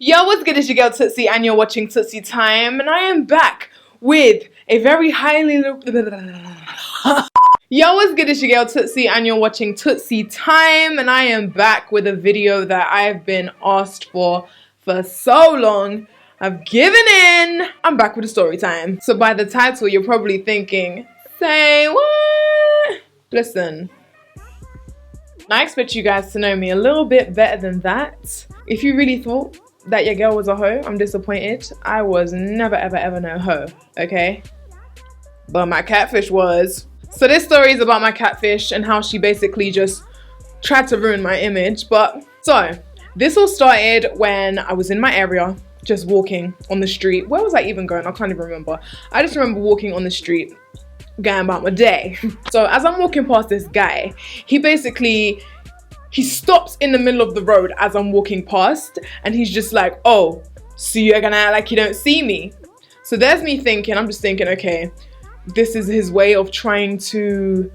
Yo, what's good? It's your girl Tootsie and you're watching Tootsie Time, and I am back with a very highly Yo, what's good? It's your girl Tootsie and you're watching Tootsie Time, and I am back with a video that I've been asked for so long. I've given in. I'm back with a story time. So by the title, you're probably thinking, say what? Listen, I expect you guys to know me a little bit better than that. If you really thought that your girl was a hoe, I'm disappointed. I was never ever no hoe, okay? But my catfish was. So this story is about my catfish and how she basically just tried to ruin my image. But so this all started when I was in my area, just walking on the street. Where was I even going? I can't even remember. I just remember walking on the street, going about my day. So as I'm walking past this guy, he stops in the middle of the road as I'm walking past, and he's just like, oh, so you're gonna act like you don't see me? So there's me thinking, I'm just thinking, okay, this is his way of trying to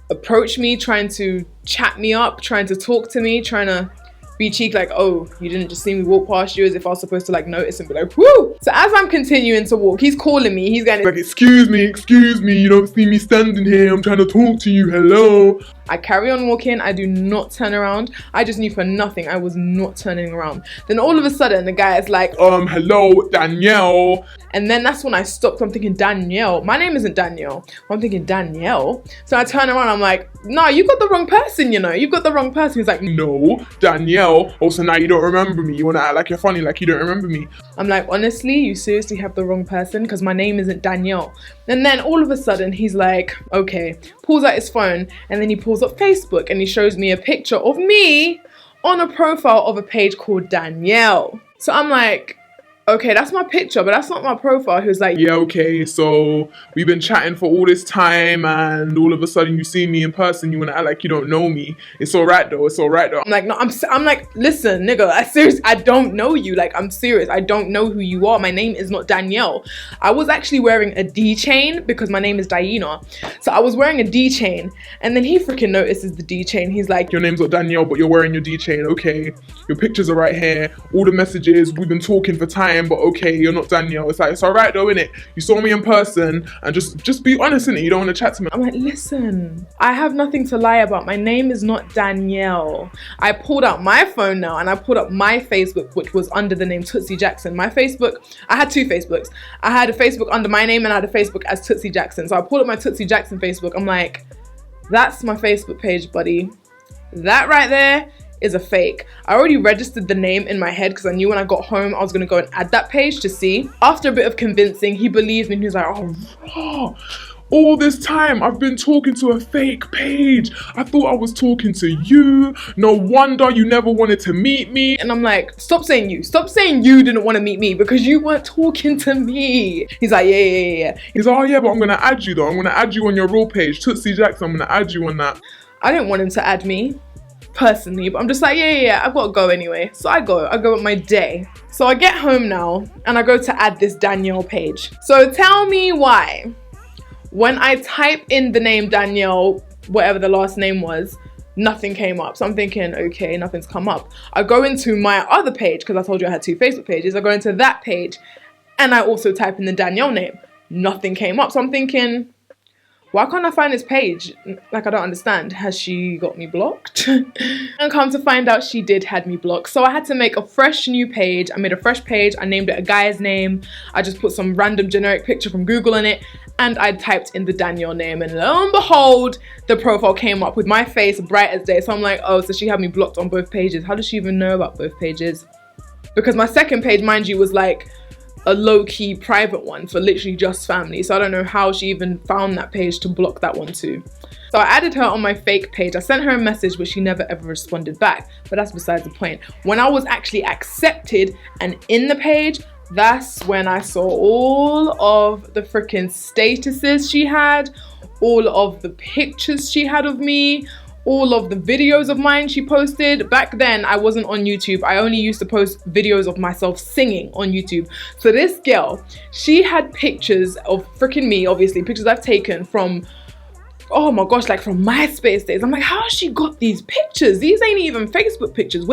approach me, trying to chat me up, trying to talk to me, trying to be cheeky, like, oh, you didn't just see me walk past you, as if I was supposed to like notice and be like, whoo. So as I'm continuing to walk, he's calling me, he's going like, excuse me, you don't see me standing here, I'm trying to talk to you, hello. I carry on walking, I do not turn around. I just knew for nothing, I was not turning around. Then all of a sudden, the guy is like, hello, Danielle. And then that's when I stopped. I'm thinking, Danielle? My name isn't Danielle. I'm thinking, Danielle? So I turn around, I'm like, no, you got the wrong person, you know. You've got the wrong person. He's like, no, Danielle. Also, now you don't remember me. You want to act like you're funny, like you don't remember me. I'm like, honestly, you seriously have the wrong person? Because my name isn't Danielle. And then all of a sudden, he's like, okay, pulls out his phone, and then he pulls up Facebook, and he shows me a picture of me on a profile of a page called Danielle. So I'm like, okay, that's my picture, but that's not my profile. He was like, yeah, okay, so we've been chatting for all this time, and all of a sudden you see me in person, you want to act like you don't know me. It's all right though, I'm like, no, I'm like, listen, nigga, I don't know you. Like, I'm serious, I don't know who you are. My name is not Danielle. I was actually wearing a D chain because my name is Daina. So I was wearing a D chain, and then he freaking notices the D chain. He's like, your name's not Danielle, but you're wearing your D chain. Okay, your pictures are right here, all the messages, we've been talking for time, but okay, you're not Danielle. It's like, it's all right though, innit? You saw me in person, and just be honest, innit? You don't want to chat to me. I'm like, listen, I have nothing to lie about. My name is not Danielle. I pulled out my phone now, and I pulled up my Facebook, which was under the name Tootsie Jackson. My Facebook, I had two Facebooks. I had a Facebook under my name, and I had a Facebook as Tootsie Jackson. So I pulled up my Tootsie Jackson Facebook. I'm like, that's my Facebook page, buddy. That right there is a fake. I already registered the name in my head because I knew when I got home I was gonna go and add that page to see. After a bit of convincing, he believed me, and he was like, oh, all this time I've been talking to a fake page. I thought I was talking to you. No wonder you never wanted to meet me. And I'm like, stop saying you didn't want to meet me because you weren't talking to me. He's like, yeah. He's like, oh yeah, but I'm gonna add you though. I'm gonna add you on your real page, Tootsie Jackson. I'm gonna add you on that. I didn't want him to add me personally, but I'm just like, yeah, I've got to go anyway. So I go with my day. So I get home now, and I go to add this Danielle page. So tell me why, when I type in the name Danielle, whatever the last name was, nothing came up. So I'm thinking, okay, nothing's come up. I go into my other page, because I told you I had two Facebook pages. I go into that page, and I also type in the Danielle name. Nothing came up. So I'm thinking, why can't I find this page? Like, I don't understand. Has she got me blocked? And come to find out, she did had me blocked. So I had to make a fresh new page. I made a fresh page. I named it a guy's name. I just put some random generic picture from Google in it, and I typed in the Danielle name, and lo and behold, the profile came up with my face bright as day. So I'm like, oh, so she had me blocked on both pages. How does she even know about both pages? Because my second page, mind you, was like a low-key private one for literally just family. So I don't know how she even found that page to block that one too. So I added her on my fake page. I sent her a message, but she never ever responded back. But that's besides the point. When I was actually accepted and in the page, that's when I saw all of the freaking statuses she had, all of the pictures she had of me, all of the videos of mine she posted. Back then, I wasn't on YouTube. I only used to post videos of myself singing on YouTube. So this girl, she had pictures of freaking me, obviously, pictures I've taken from, oh my gosh, like from MySpace days. I'm like, how has she got these pictures? These ain't even Facebook pictures.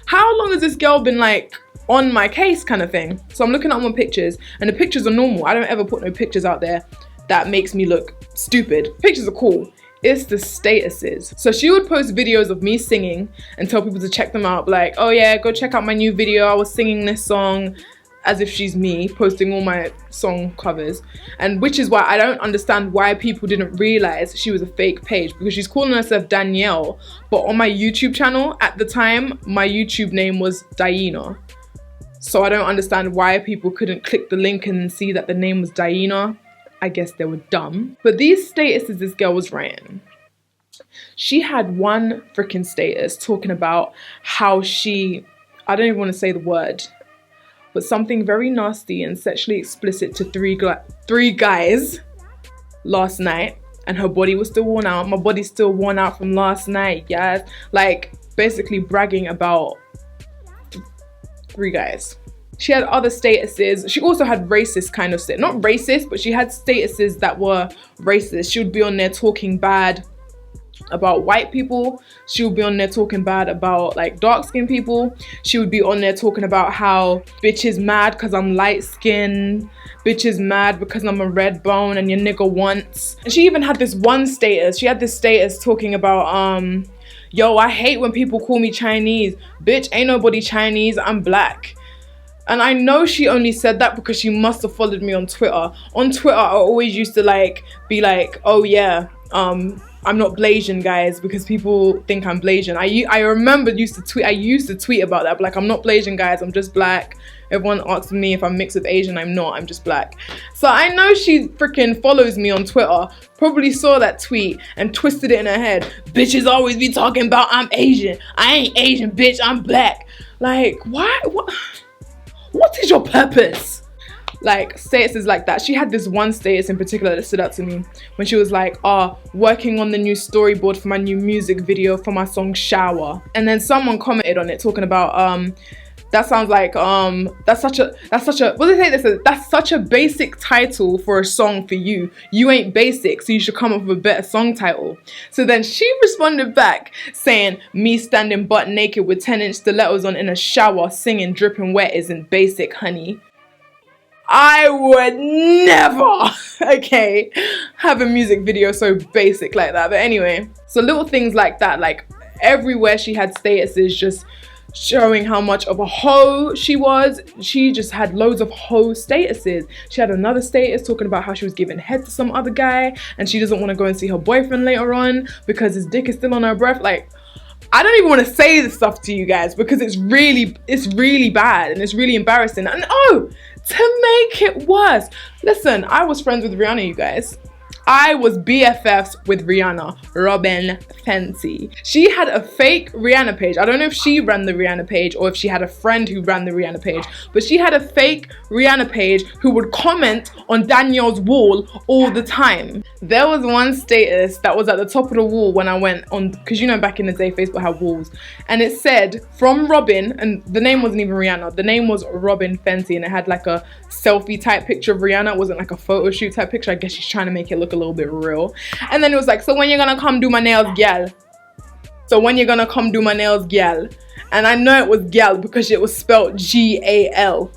How long has this girl been like on my case kind of thing. So I'm looking at my pictures, and the pictures are normal. I don't ever put no pictures out there that makes me look stupid. Pictures are cool. It's the statuses. So she would post videos of me singing and tell people to check them out, like, oh yeah, go check out my new video, I was singing this song, as if she's me, posting all my song covers. And which is why I don't understand why people didn't realize she was a fake page, because she's calling herself Danielle, but on my YouTube channel at the time, my YouTube name was Daina. So I don't understand why people couldn't click the link and see that the name was Daina. I guess they were dumb. But these statuses this girl was writing. She had one freaking status talking about how she, I don't even want to say the word, but something very nasty and sexually explicit to three guys last night, and her body was still worn out. My body's still worn out from last night, yes. Like, basically bragging about 3 guys. She had other statuses. She also had racist kind of stuff. Not racist, but she had statuses that were racist. She would be on there talking bad about white people. She would be on there talking bad about like dark-skinned people. She would be on there talking about how bitch is mad because I'm light-skinned. Bitch is mad because I'm a red bone and your nigga wants. And she even had this one status. She had this status talking about, yo, I hate when people call me Chinese. Bitch, ain't nobody Chinese, I'm black. And I know she only said that because she must have followed me on Twitter. On Twitter, I always used to like, be like, oh yeah, I'm not Blasian, guys, because people think I'm Blasian. I remember I used to tweet about that, but like, I'm not Blasian, guys, I'm just black. Everyone asks me if I'm mixed with Asian, I'm not, I'm just black. So I know she freaking follows me on Twitter, probably saw that tweet and twisted it in her head. Bitches always be talking about I'm Asian. I ain't Asian, bitch, I'm black. Like, why? What is your purpose? Like, statuses like that. She had this one status in particular that stood out to me when she was like, working on the new storyboard for my new music video for my song Shower. And then someone commented on it talking about, that sounds like, that's such a, what did they say this is? That's such a basic title for a song for you. You ain't basic, so you should come up with a better song title. So then she responded back saying, me standing butt naked with 10-inch stilettos on in a shower singing dripping wet isn't basic, honey. I would never, okay, have a music video so basic like that. But anyway, so little things like that, like everywhere she had statuses just showing how much of a hoe she was. She just had loads of hoe statuses. She had another status talking about how she was giving head to some other guy and she doesn't want to go and see her boyfriend later on because his dick is still on her breath. Like, I don't even want to say this stuff to you guys because it's really bad and it's really embarrassing. And oh, to make it worse, listen, I was friends with Rihanna, you guys. I was BFFs with Rihanna, Robin Fenty. She had a fake Rihanna page. I don't know if she ran the Rihanna page or if she had a friend who ran the Rihanna page, but she had a fake Rihanna page who would comment on Danielle's wall all the time. There was one status that was at the top of the wall when I went on, because you know back in the day Facebook had walls, and it said from Robin, and the name wasn't even Rihanna, the name was Robin Fenty, and it had like a selfie type picture of Rihanna. It wasn't like a photo shoot type picture. I guess she's trying to make it look a little bit real. And then it was like, so when you're gonna come do my nails, gal? So when you're gonna come do my nails, gal? And I know it was gal because it was spelled G-A-L.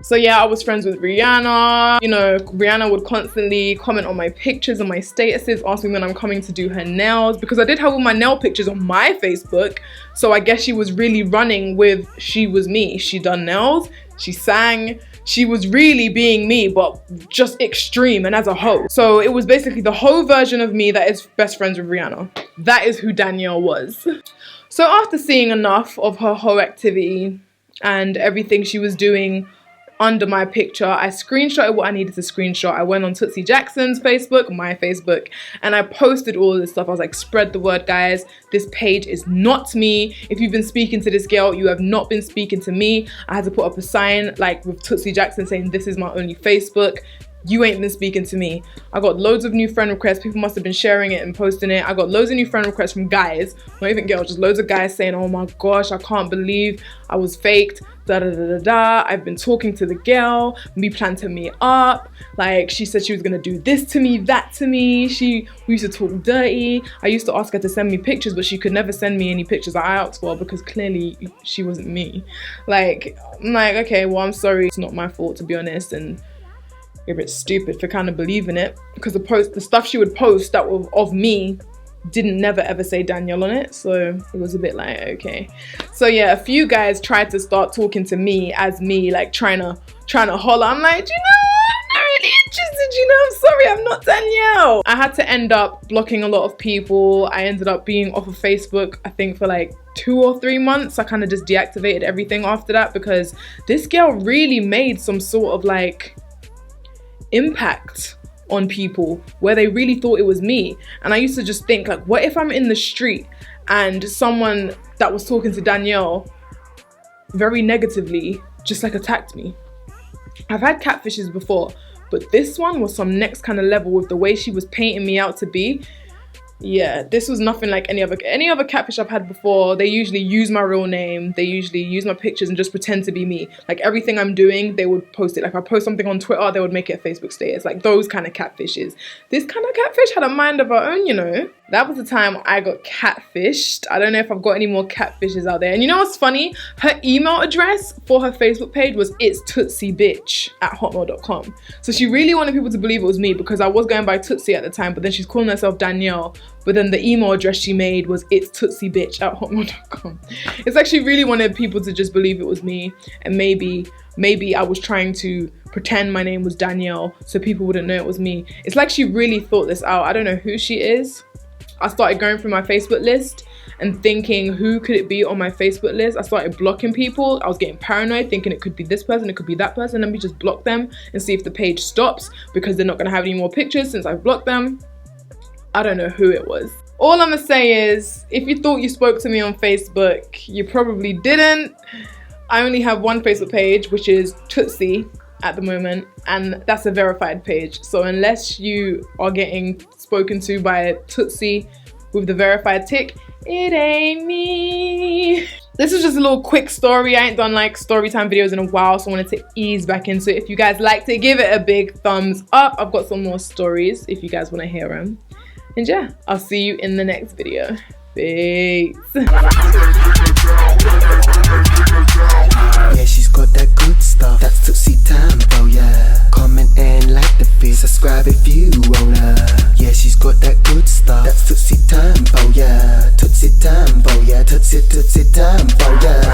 So yeah, I was friends with Rihanna. You know, Rihanna would constantly comment on my pictures and my statuses, asking when I'm coming to do her nails, because I did have all my nail pictures on my Facebook. So I guess she was really running with she was me. She done nails, she sang, she was really being me, but just extreme and as a hoe. So it was basically the hoe version of me that is best friends with Rihanna. That is who Danielle was. So after seeing enough of her hoe activity and everything she was doing under my picture, I screenshotted what I needed to screenshot. I went on Tootsie Jackson's Facebook, my Facebook, and I posted all of this stuff. I was like, spread the word, guys. This page is not me. If you've been speaking to this girl, you have not been speaking to me. I had to put up a sign like with Tootsie Jackson saying this is my only Facebook. You ain't been speaking to me. I got loads of new friend requests. People must have been sharing it and posting it. I got loads of new friend requests from guys, not even girls, just loads of guys saying, oh my gosh, I can't believe I was faked. da da da da da. I've been talking to the girl. We planned to meet up. Like, she said she was gonna do this to me, that to me. We used to talk dirty. I used to ask her to send me pictures, but she could never send me any pictures that I asked for because clearly she wasn't me. Like, I'm like, okay, well, I'm sorry. It's not my fault, to be honest, and you're a bit stupid for kind of believing it, because the stuff she would post that was of me didn't never ever say Danielle on it, so it was a bit like, okay. So yeah, a few guys tried to start talking to me as me, like trying to holler. I'm like, do you know what? I'm not really interested, you know, I'm sorry, I'm not Danielle. I had to end up blocking a lot of people. I ended up being off of Facebook, I think for like 2 or 3 months. I kind of just deactivated everything after that, because this girl really made some sort of like impact on people where they really thought it was me. And I used to just think, like, what if I'm in the street and someone that was talking to Danielle very negatively just like attacked me? I've had catfishes before, but this one was some next kind of level with the way she was painting me out to be. Yeah, this was nothing like any other catfish I've had before. They usually use my real name. They usually use my pictures and just pretend to be me. Like, everything I'm doing, they would post it. Like, I post something on Twitter, they would make it a Facebook status. Like, those kind of catfishes. This kind of catfish had a mind of her own, you know. That was the time I got catfished. I don't know if I've got any more catfishes out there. And you know what's funny? Her email address for her Facebook page was itstootsiebitch@hotmail.com. So she really wanted people to believe it was me, because I was going by Tootsie at the time, but then she's calling herself Danielle. But then the email address she made was itstootsiebitch@hotmail.com. It's like she really wanted people to just believe it was me, and maybe I was trying to pretend my name was Danielle so people wouldn't know it was me. It's like she really thought this out. I don't know who she is. I started going through my Facebook list and thinking, who could it be on my Facebook list? I started blocking people. I was getting paranoid, thinking it could be this person, it could be that person. Let me just block them and see if the page stops, because they're not gonna have any more pictures since I've blocked them. I don't know who it was. All I'm gonna say is, if you thought you spoke to me on Facebook, you probably didn't. I only have one Facebook page, which is Tootsie at the moment, and that's a verified page. So unless you are getting spoken to by Tootsie with the verified tick, it ain't me. This is just a little quick story. I ain't done like story time videos in a while, so I wanted to ease back into it. If you guys liked it, give it a big thumbs up. I've got some more stories if you guys want to hear them. And yeah, I'll see you in the next video. Peace. Yeah, she's got that good stuff. That's Tootsie time, oh yeah. Comment and like the vid. Subscribe if you wanna. Yeah, she's got that good stuff. That's Tootsie time, oh yeah. Tootsie time, oh yeah. Tootsie time, oh yeah.